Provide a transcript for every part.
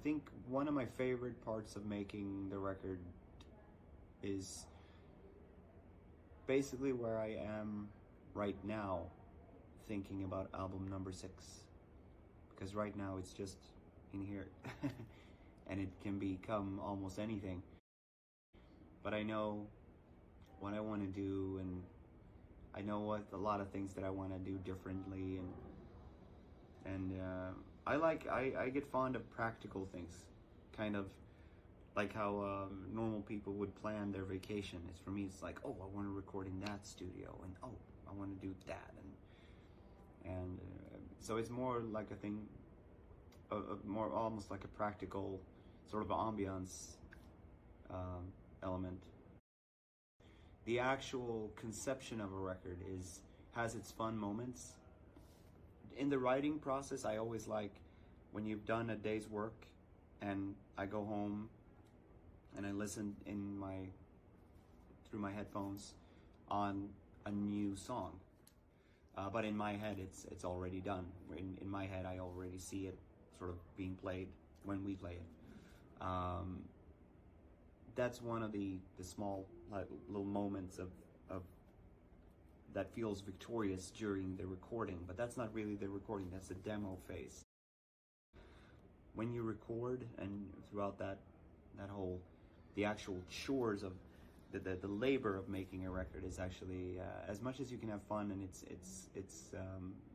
think one of my favorite parts of making the record is basically where I am right now, thinking about album number 6. Because right now it's just in here, and it can become almost anything. But I know what I want to do, and I know what a lot of things that I want to do differently, and I get fond of practical things, kind of like how normal people would plan their vacation. It's for me, it's like, oh, I want to record in that studio, and oh, I want to do that, and so it's more like a thing, more almost like a practical sort of ambiance element. The actual conception of a record has its fun moments. In the writing process, I always like when you've done a day's work and I go home and I listen through my headphones on a new song. But in my head, it's already done. In my head, I already see it sort of being played when we play it. That's one of the small little moments of that feels victorious during the recording, but that's not really the recording, that's the demo phase. When you record and throughout that whole, the actual chores of the labor of making a record is actually, as much as you can have fun, and it's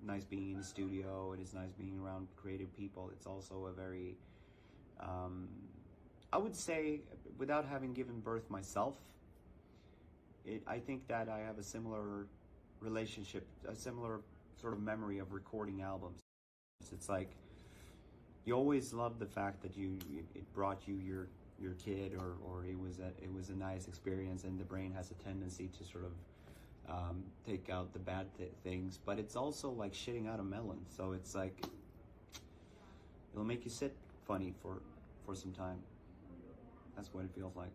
nice being in the studio, it is nice being around creative people, it's also a very, I would say, without having given birth myself, I think that I have a similar relationship, a similar sort of memory of recording albums. It's like, you always love the fact that it brought you your kid, or it was a nice experience, and the brain has a tendency to sort of take out the bad things, but it's also like shitting out a melon, so it's like, it'll make you sit funny for some time. That's what it feels like.